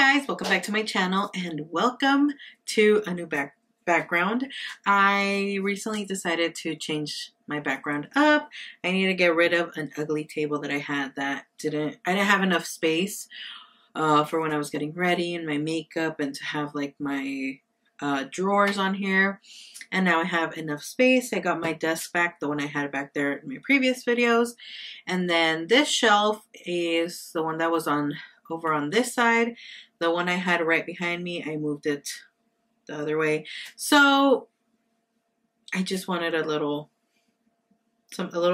guys, welcome back to my channel and welcome to a new background. I recently decided to change my background up. I need to get rid of an ugly table that I had that I didn't have enough space for when I was getting ready and my makeup and to have like my drawers on here. And now I have enough space. I got my desk back, the one I had back there in my previous videos. And then this shelf is the one that was over on this side. The one I had right behind me, I moved it the other way. So I just wanted a little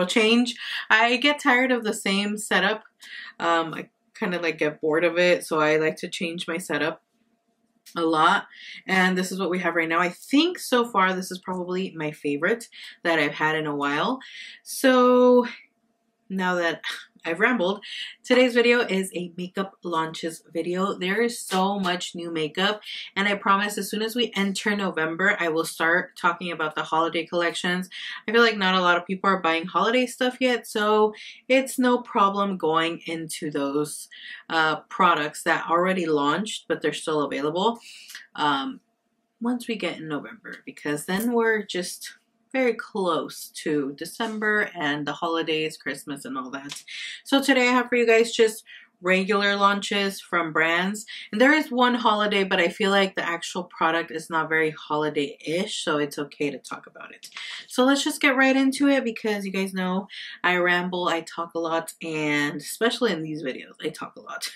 change. I get tired of the same setup. I kind of like get bored of it, so I like to change my setup a lot, and this is what we have right now. I think so far this is probably my favorite that I've had in a while. So now that I've rambled, today's video is a makeup launches video. There is so much new makeup, and I promise as soon as we enter November, I will start talking about the holiday collections. I feel like not a lot of people are buying holiday stuff yet, so it's no problem going into those products that already launched, but they're still available once we get in November, because then we're just very close to December and the holidays, Christmas and all that. So today I have for you guys just regular launches from brands. And there is one holiday, but I feel like the actual product is not very holiday-ish, so it's okay to talk about it. So let's just get right into it, because you guys know I ramble, I talk a lot, and especially in these videos, I talk a lot.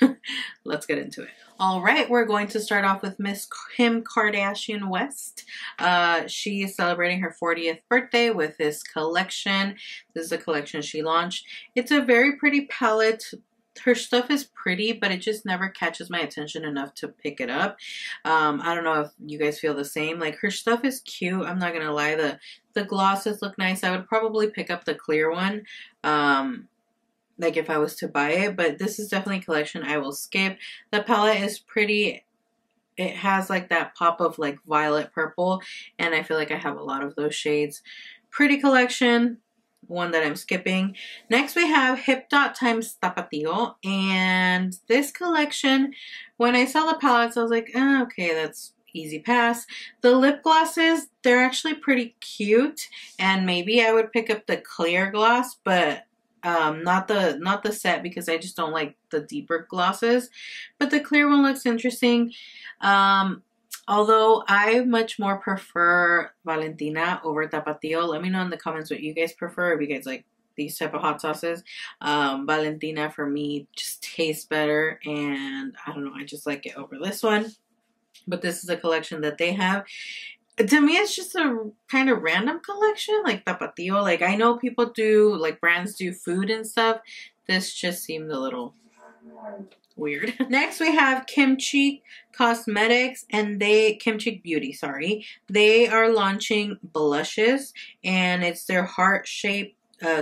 Let's get into it. All right, we're going to start off with Miss Kim Kardashian West. She is celebrating her 40th birthday with this collection. This is a collection she launched. It's a very pretty palette. Her stuff is pretty, but it just never catches my attention enough to pick it up. I don't know if you guys feel the same. Like, her stuff is cute. I'm not gonna lie. The glosses look nice. I would probably pick up the clear one, like if I was to buy it. But this is definitely a collection I will skip. The palette is pretty. It has like that pop of like violet purple, and I feel like I have a lot of those shades. Pretty collection. One that I'm skipping. Next we have Hip Dot times Tapatio, and this collection, when I saw the palettes I was like, okay, that's easy pass. The lip glosses, they're actually pretty cute, and maybe I would pick up the clear gloss, but not the set, because I just don't like the deeper glosses. But the clear one looks interesting. Although I much more prefer Valentina over Tapatio. Let me know in the comments what you guys prefer, if you guys like these type of hot sauces. Valentina for me just tastes better, and I don't know, I just like it over this one. But this is a collection that they have. To me, it's just a kind of random collection, like Tapatio. Like, I know people do, like brands do food and stuff. This just seemed a little weird. Next we have Kimchi Cosmetics, and Kimchi Beauty, sorry. They are launching blushes, and it's their heart-shaped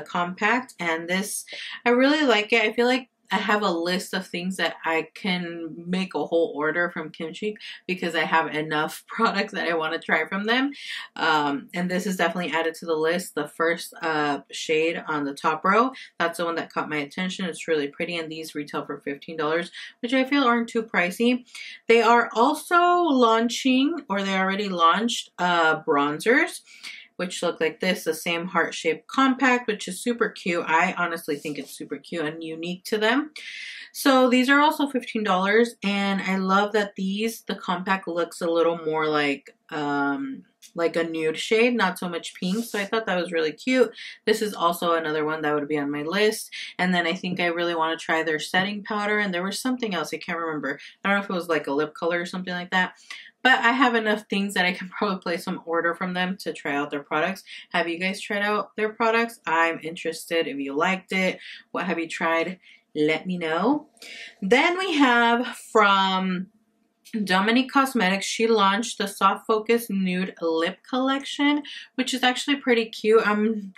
compact, and this, I really like it. I feel like I have a list of things that I can make a whole order from Kimchi, because I have enough products that I want to try from them. And this is definitely added to the list. The first shade on the top row, that's the one that caught my attention. It's really pretty, and these retail for $15, which I feel aren't too pricey. They are also launching, or they already launched, bronzers, which look like this, the same heart-shaped compact, which is super cute. I honestly think it's super cute and unique to them. So these are also $15, and I love that the compact looks a little more like a nude shade, not so much pink. So I thought that was really cute. This is also another one that would be on my list. And then I think I really want to try their setting powder, and there was something else, I can't remember. I don't know if it was like a lip color or something like that. But I have enough things that I can probably place some order from them to try out their products. Have you guys tried out their products? I'm interested. If you liked it, what have you tried? Let me know. Then we have from Dominique Cosmetics. She launched the Soft Focus Nude Lip Collection, which is actually pretty cute. I'm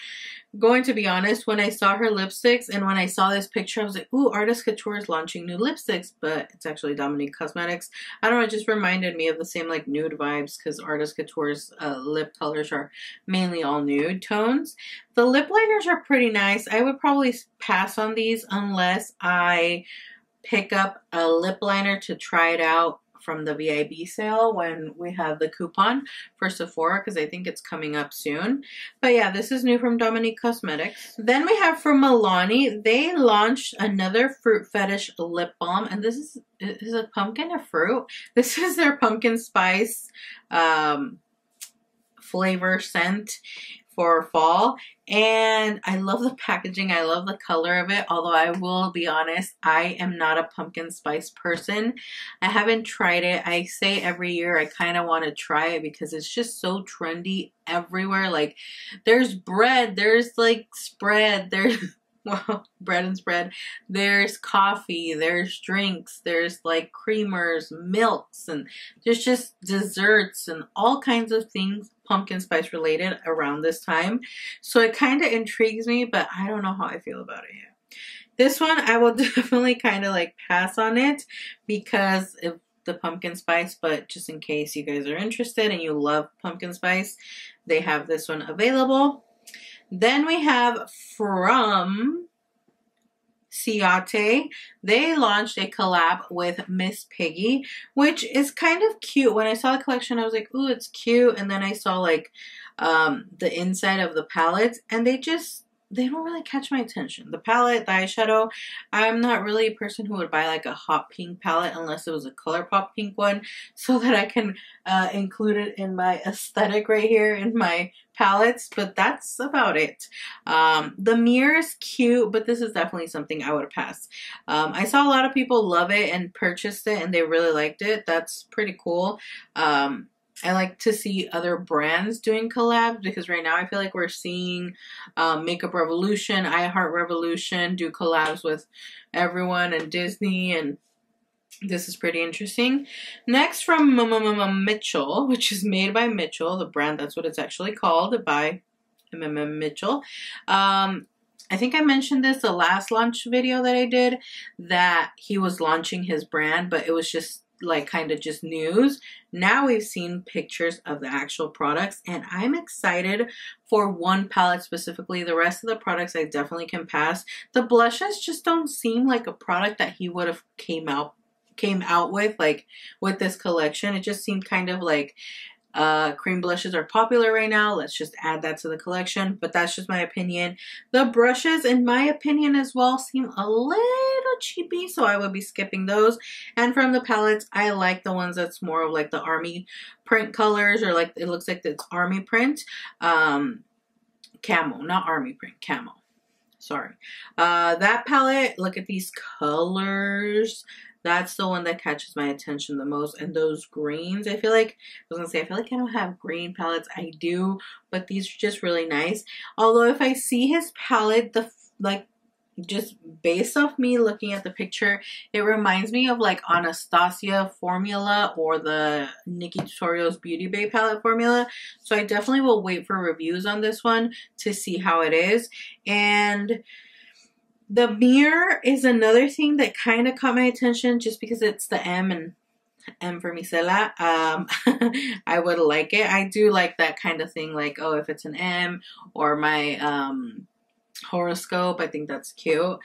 going to be honest, when I saw her lipsticks and when I saw this picture, I was like, ooh, Artist Couture is launching new lipsticks, but it's actually Dominique Cosmetics. I don't know, it just reminded me of the same like nude vibes, because Artist Couture's lip colors are mainly all nude tones. The lip liners are pretty nice. I would probably pass on these unless I pick up a lip liner to try it out from the VIB sale when we have the coupon for Sephora, because I think it's coming up soon. But yeah, this is new from Dominique Cosmetics. Then we have from Milani, they launched another Fruit Fetish lip balm, and this is a pumpkin or fruit? This is their pumpkin spice flavor scent for fall, and I love the packaging. I love the color of it, although I will be honest, I am not a pumpkin spice person. I haven't tried it. I say every year I kind of want to try it because it's just so trendy everywhere. Like, there's bread, there's like spread, there's well, bread and spread, there's coffee, there's drinks, there's like creamers, milks, and there's just desserts and all kinds of things pumpkin spice related around this time. So it kind of intrigues me, but I don't know how I feel about it yet. This one I will definitely kind of like pass on it because of the pumpkin spice, but just in case you guys are interested and you love pumpkin spice, they have this one available. Then we have from Ciate, they launched a collab with Miss Piggy, which is kind of cute. When I saw the collection, I was like, ooh, it's cute. And then I saw like the inside of the palettes, and they don't really catch my attention. The palette, the eyeshadow, I'm not really a person who would buy like a hot pink palette unless it was a ColourPop pink one so that I can include it in my aesthetic right here in my palettes, but that's about it. The mirror is cute, but this is definitely something I would pass. I saw a lot of people love it and purchased it and they really liked it. That's pretty cool. I like to see other brands doing collabs because right now I feel like we're seeing Makeup Revolution, iHeart Revolution do collabs with everyone and Disney, and this is pretty interesting. Next from Mitchell, which is made by Mitchell, the brand, that's what it's actually called, by Mitchell. I think I mentioned this the last launch video that I did, that he was launching his brand, but it was just like kind of just news. Now we've seen pictures of the actual products, and I'm excited for one palette specifically. The rest of the products I definitely can pass. The blushes just don't seem like a product that he would have came out with, like with this collection. It just seemed kind of like cream blushes are popular right now, let's just add that to the collection, but that's just my opinion. The brushes, in my opinion as well, seem a little cheapy, so I would be skipping those. And from the palettes, I like the ones that's more of like the army print colors, or like it looks like it's army print, camo, not army print, camo. Sorry. That palette, look at these colors. That's the one that catches my attention the most. And those greens, I feel like I don't have green palettes. I do, but these are just really nice. Although if I see his palette, just based off me looking at the picture, it reminds me of like Anastasia formula or the Nikkie Tutorials Beauty Bay palette formula. So I definitely will wait for reviews on this one to see how it is. And the mirror is another thing that kind of caught my attention just because it's the M for Misela. I would like it. I do like that kind of thing, like, oh, if it's an M or my horoscope, I think that's cute.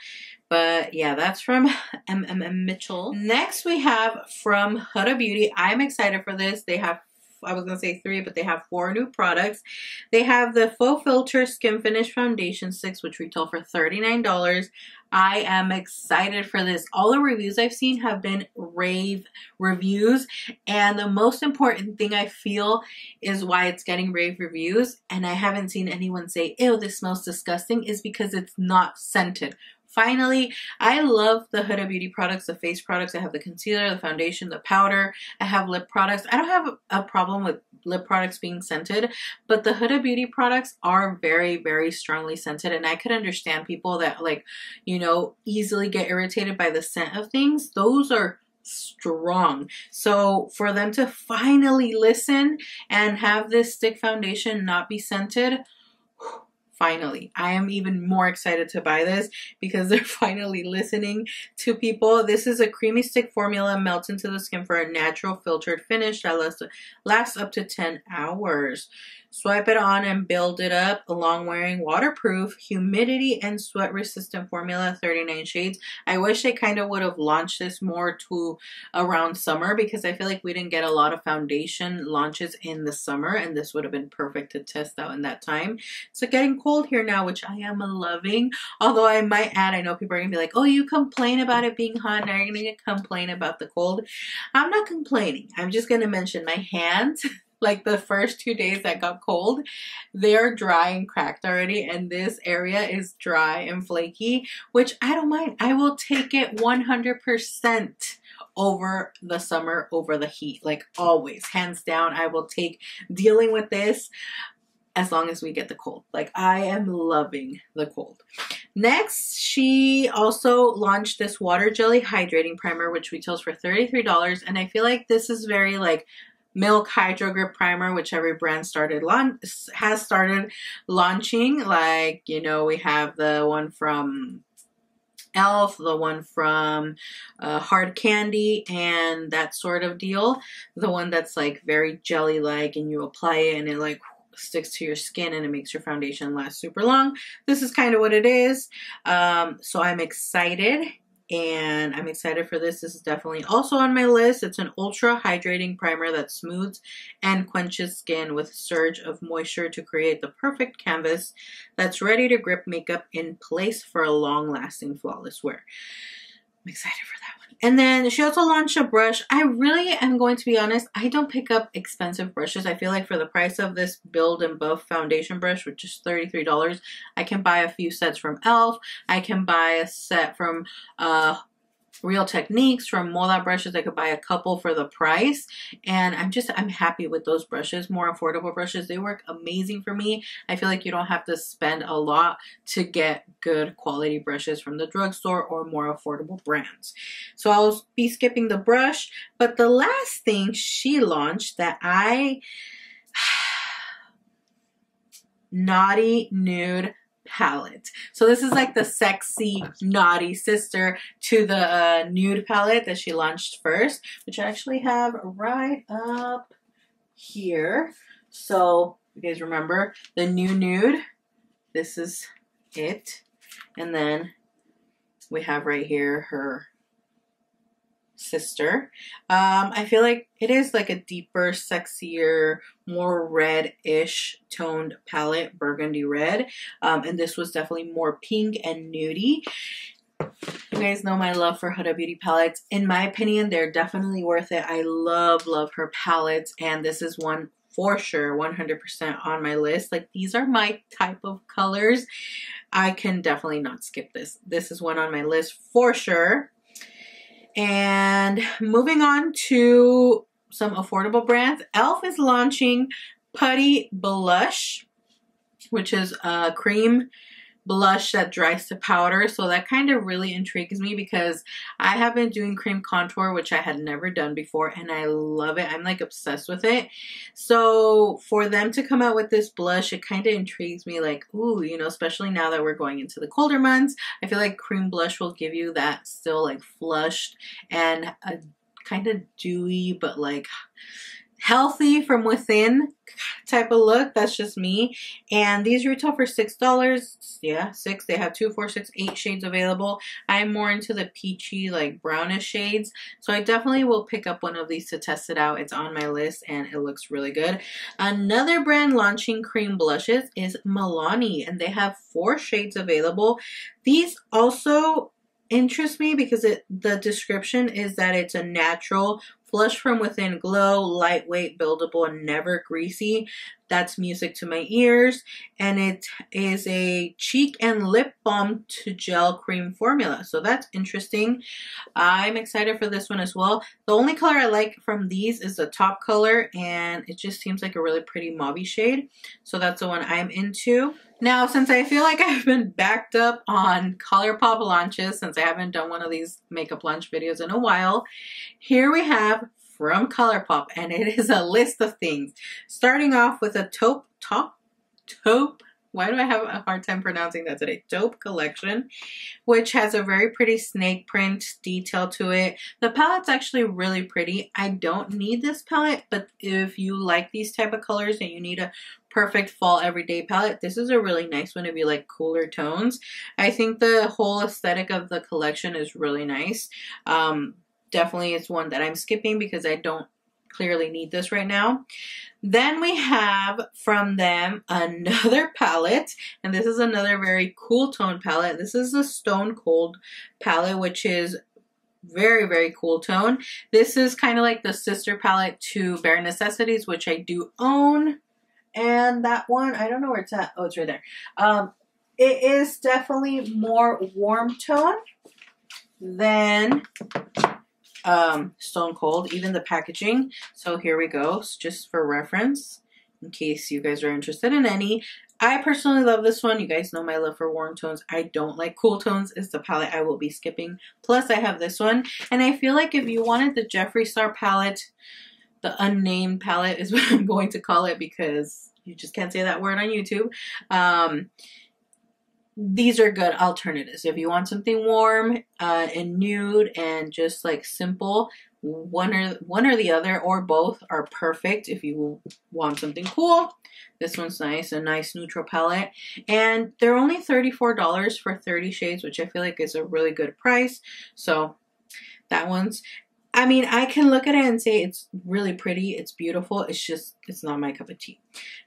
But yeah, that's from Mitchell. Next we have from Huda Beauty. I'm excited for this. They have, I was going to say 3, but they have 4 new products. They have the Faux Filter Skin Finish Foundation Sticks, which retail for $39. I am excited for this. All the reviews I've seen have been rave reviews. And the most important thing I feel is why it's getting rave reviews, and I haven't seen anyone say, ew, this smells disgusting, is because it's not scented. Finally, I love the Huda Beauty products, the face products. I have the concealer, the foundation, the powder. I have lip products. I don't have a problem with lip products being scented, but the Huda Beauty products are very, very strongly scented, and I could understand people that, like, you know, easily get irritated by the scent of things. Those are strong. So for them to finally listen and have this stick foundation not be scented, finally, I am even more excited to buy this because they're finally listening to people. This is a creamy stick formula, melts into the skin for a natural filtered finish that lasts up to 10 hours. Swipe it on and build it up. A long wearing, waterproof, humidity and sweat resistant formula, 39 shades. I wish they kind of would have launched this more to around summer, because I feel like we didn't get a lot of foundation launches in the summer, and this would have been perfect to test out in that time. So getting cold here now, which I am loving. Although I might add, I know people are gonna be like, oh, you complain about it being hot, now you're gonna complain about the cold. I'm not complaining. I'm just gonna mention my hands. Like the first 2 days that got cold, they're dry and cracked already, and this area is dry and flaky, which I don't mind. I will take it 100% over the summer, over the heat. Like always, hands down, I will take dealing with this as long as we get the cold. Like I am loving the cold. Next, she also launched this water jelly hydrating primer, which retails for $33, and I feel like this is very like Milk Hydro Grip Primer, which every brand has started launching. Like, you know, we have the one from Elf, the one from Hard Candy, and that sort of deal. The one that's like very jelly-like, and you apply it and it like sticks to your skin and it makes your foundation last super long. This is kind of what it is. So I'm excited. And I'm excited for this. This is definitely also on my list. It's an ultra hydrating primer that smooths and quenches skin with a surge of moisture to create the perfect canvas that's ready to grip makeup in place for a long-lasting, flawless wear. I'm excited for that one. And then she also launched a brush. I really am going to be honest, I don't pick up expensive brushes. I feel like for the price of this Build and Buff foundation brush, which is $33, I can buy a few sets from Elf. I can buy a set from Real Techniques, from Moda brushes. I could buy a couple for the price, and I'm happy with those brushes. More affordable brushes, they work amazing for me. I feel like you don't have to spend a lot to get good quality brushes from the drugstore or more affordable brands. So I'll be skipping the brush, but the last thing she launched that Naughty Nude palette. So this is like the sexy naughty sister to the nude palette that she launched first, which I actually have right up here. So you guys remember the new nude, this is it. And then we have right here her sister. I feel like it is like a deeper, sexier, more red-ish toned palette, burgundy red. And this was definitely more pink and nudie. You guys know my love for Huda Beauty palettes. In my opinion, they're definitely worth it. I love her palettes, and this is one for sure, 100% on my list. Like, these are my type of colors. I can definitely not skip this. This is one on my list for sure. And moving on to some affordable brands, Elf is launching Putty Blush, which is a cream blush that dries to powder. So that kind of really intrigues me because I have been doing cream contour, which I had never done before, and I love it. I'm like obsessed with it. So for them to come out with this blush, it kind of intrigues me, like, ooh, you know, especially now that we're going into the colder months. I feel like cream blush will give you that still like flushed and a kind of dewy but like healthy from within type of look. That's just me. And these retail for $6. Yeah, 6. They have 2, 4, 6, 8 shades available. I'm more into the peachy, like brownish shades, so I definitely will pick up one of these to test it out. It's on my list and it looks really good. Another brand launching cream blushes is Milani, and they have 4 shades available. These also interest me because the description is that it's a natural flush from within glow, lightweight, buildable, and never greasy. That's music to my ears. And it is a cheek and lip balm to gel cream formula. So that's interesting. I'm excited for this one as well. The only color I like from these is the top color, and it just seems like a really pretty mauve shade. So that's the one I'm into. Now, since I feel like I've been backed up on ColourPop launches, since I haven't done one of these makeup launch videos in a while, here we have from ColourPop, and it is a list of things. Starting off with a taupe, why do I have a hard time pronouncing that today? Taupe collection, which has a very pretty snake print detail to it. The palette's actually really pretty. I don't need this palette, but if you like these type of colors and you need a perfect fall everyday palette. This is a really nice one if you like cooler tones. I think the whole aesthetic of the collection is really nice. Definitely it's one that I'm skipping because I don't clearly need this right now. Then we have from them another palette, and this is another very cool tone palette. This is the Stone Cold palette, which is very, very cool tone. This is kind of like the sister palette to Bare Necessities, which I do own. And that one, I don't know where it's at. Oh, it's right there. It is definitely more warm tone than Stone Cold, even the packaging. So here we go, just for reference, in case you guys are interested in any. I personally love this one. You guys know my love for warm tones. I don't like cool tones. It's the palette I will be skipping. Plus I have this one, and I feel like if you wanted the Jeffree Star palette, the unnamed palette is what I'm going to call it because you just can't say that word on YouTube. These are good alternatives. If you want something warm and nude and just like simple, one or the other or both are perfect. If you want something cool, this one's nice, a nice neutral palette. And they're only $34 for 30 shades, which I feel like is a really good price. So that one's, I mean, I can look at it and say it's really pretty, it's beautiful, it's just, it's not my cup of tea.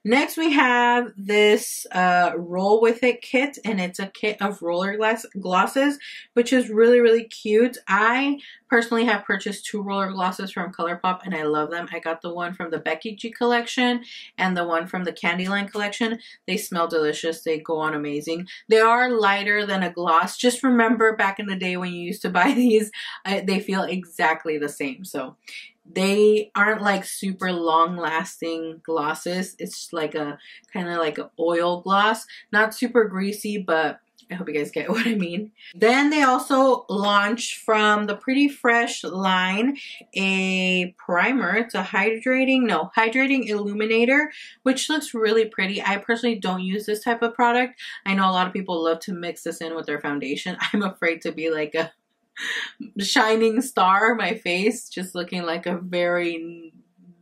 Next we have this Roll With It kit, and it's a kit of roller glosses, which is really, really cute. I personally have purchased 2 roller glosses from ColourPop, and I love them. I got the one from the Becky G collection and the one from the Candyland collection. They smell delicious. They go on amazing. They are lighter than a gloss. Just remember back in the day when you used to buy these, they feel exactly the same. So they aren't like super long lasting glosses. It's like a kind of like an oil gloss, not super greasy, but I hope you guys get what I mean. Then they also launched from the Pretty Fresh line a primer. It's a hydrating illuminator, which looks really pretty. I personally don't use this type of product. I know a lot of people love to mix this in with their foundation. I'm afraid to be like a shining star, my face just looking like a very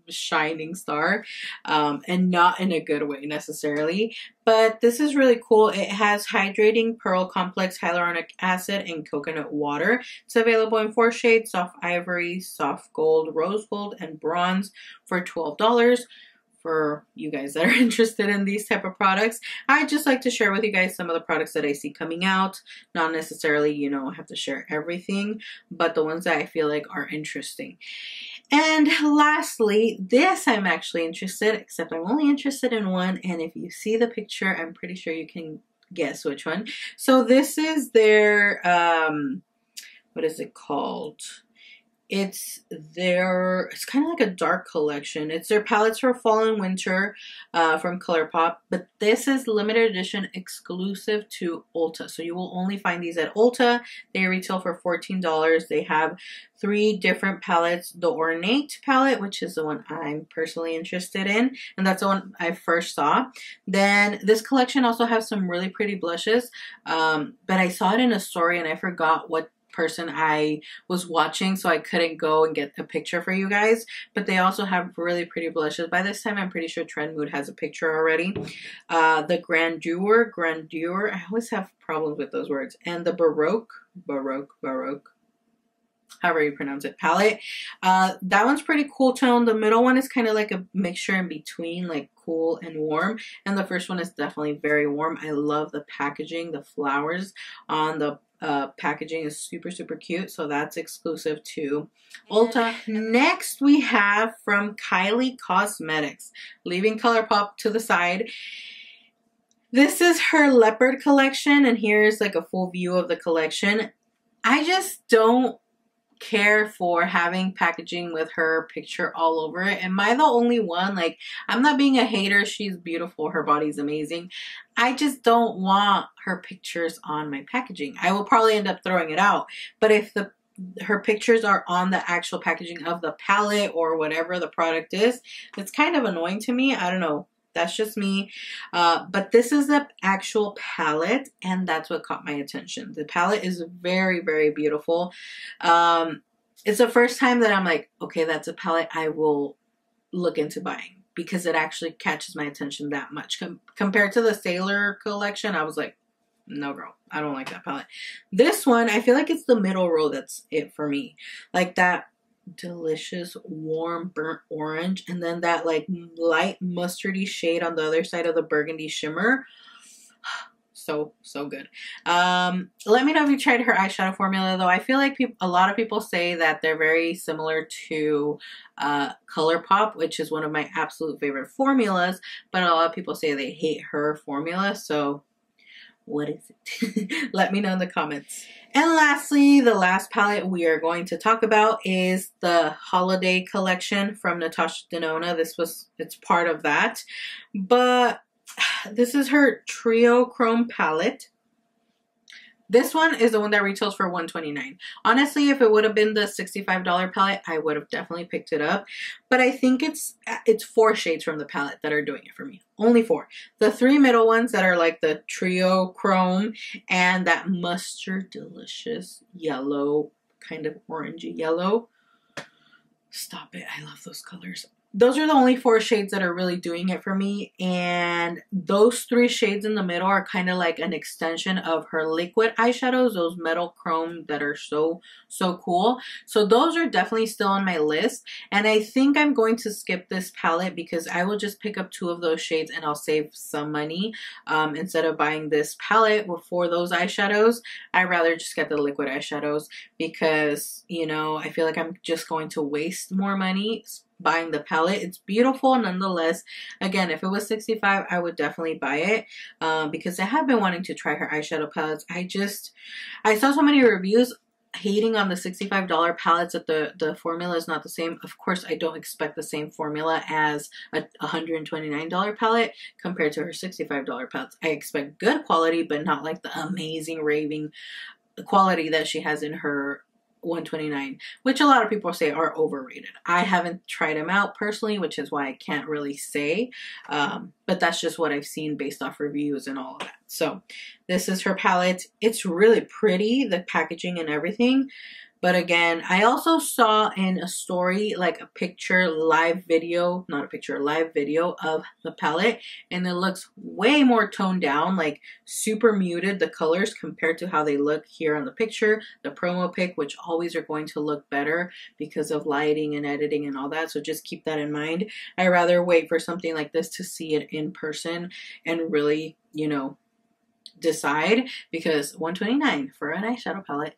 shining star, and not in a good way necessarily. But this is really cool. It has hydrating pearl complex, hyaluronic acid, and coconut water. It's available in 4 shades: soft ivory, soft gold, rose gold, and bronze for $12. For you guys that are interested in these type of products, I just like to share with you guys some of the products that I see coming out. Not necessarily, you know, I have to share everything, but the ones that I feel like are interesting. And lastly, this I'm actually interested, except I'm only interested in one, and if you see the picture, I'm pretty sure you can guess which one. So this is their, what is it called? It's kind of like a dark collection. It's their palettes for fall and winter from ColourPop. But this is limited edition exclusive to Ulta. So you will only find these at Ulta. They retail for $14. They have 3 different palettes. The Ornate palette, which is the one I'm personally interested in. And that's the one I first saw. Then this collection also has some really pretty blushes. But I saw it in a story and I forgot what person I was watching, so I couldn't go and get a picture for you guys. But they also have really pretty blushes. By this time, I'm pretty sure Trend Mood has a picture already. The Grandeur, I always have problems with those words. And the Baroque, however you pronounce it, palette. That one's pretty cool tone. The middle one is kind of like a mixture in between, like cool and warm. And the first one is definitely very warm. I love the packaging. The flowers on the packaging is super, super cute. So that's exclusive to Ulta. Next, we have from Kylie Cosmetics, leaving ColourPop to the side. This is her leopard collection, and here's like a full view of the collection. I just don't care for having packaging with her picture all over it. Am I the only one? Like, I'm not being a hater. She's beautiful. Her body's amazing. I just don't want her pictures on my packaging. I will probably end up throwing it out. But if her pictures are on the actual packaging of the palette or whatever the product is, it's kind of annoying to me. I don't know. That's just me. But this is the actual palette, and that's what caught my attention. The palette is very, very beautiful. It's the first time that I'm like, okay, that's a palette I will look into buying. because it actually catches my attention that much. Compared to the Sailor collection, I was like, no girl, I don't like that palette. This one, I feel like it's the middle row that's it for me. Like that delicious warm burnt orange, and then that like light mustardy shade on the other side of the burgundy shimmer. So good. Let me know if you tried her eyeshadow formula though. I feel like a lot of people say that they're very similar to ColourPop, which is one of my absolute favorite formulas, but a lot of people say they hate her formula. So what is it? Let me know in the comments. And lastly, the last palette we are going to talk about is the holiday collection from Natasha Denona. It's part of that, but this is her Triochrome palette. This one is the one that retails for $129. Honestly, if it would have been the $65 palette, I would have definitely picked it up. But I think it's 4 shades from the palette that are doing it for me. Only 4. The 3 middle ones that are like the Triochrome and that mustard delicious yellow, kind of orangey yellow. Stop it. I love those colors. Those are the only 4 shades that are really doing it for me, and those 3 shades in the middle are kind of like an extension of her liquid eyeshadows, those metal chrome that are so cool. So those are definitely still on my list, and I think I'm going to skip this palette because I will just pick up 2 of those shades and I'll save some money. Instead of buying this palette for those eyeshadows, I'd rather just get the liquid eyeshadows because, you know, I feel like I'm just going to waste more money buying the palette. It's beautiful nonetheless. Again, if it was $65, I would definitely buy it because I have been wanting to try her eyeshadow palettes. I saw so many reviews hating on the $65 palettes that the formula is not the same. Of course, I don't expect the same formula as a $129 palette compared to her $65 palettes. I expect good quality, but not like the amazing raving quality that she has in her $129, which a lot of people say are overrated. I haven't tried them out personally, which is why I can't really say, but that's just what I've seen based off reviews and all of that. So this is her palette. It's really pretty, the packaging and everything. But again, I also saw in a story like a picture live video, not a picture, a live video of the palette, and it looks way more toned down, like super muted, the colors compared to how they look here on the picture, the promo pic, which always are going to look better because of lighting and editing and all that. So just keep that in mind. I'd rather wait for something like this to see it in person and really, you know, decide, because $129 for an eyeshadow palette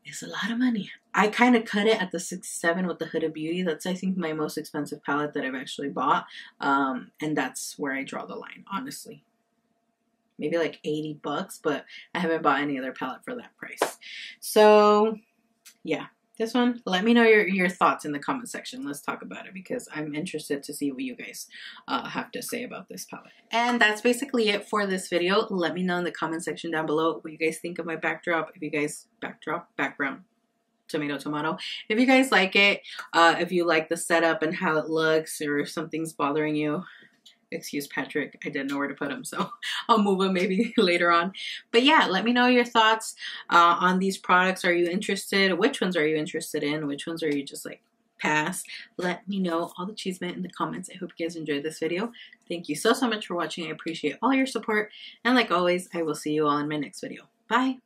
is a lot of money. I kind of cut it at the 6-7 with the Huda Beauty. That's, I think, my most expensive palette that I've actually bought. And that's where I draw the line, honestly. Maybe like $80, but I haven't bought any other palette for that price. So, yeah. This one, let me know your thoughts in the comment section. Let's talk about it because I'm interested to see what you guys have to say about this palette. And that's basically it for this video. Let me know in the comment section down below what you guys think of my backdrop. If you guys, background, tomato. If you guys like it, if you like the setup and how it looks, or if something's bothering you. Excuse Patrick, I didn't know where to put him, so I'll move him maybe later on. But yeah, let me know your thoughts on these products. Are you interested? Which ones are you interested in? Which ones are you just like pass? Let me know all the cheeseman in the comments. I hope you guys enjoyed this video. Thank you so much for watching. I appreciate all your support. And like always, I will see you all in my next video. Bye!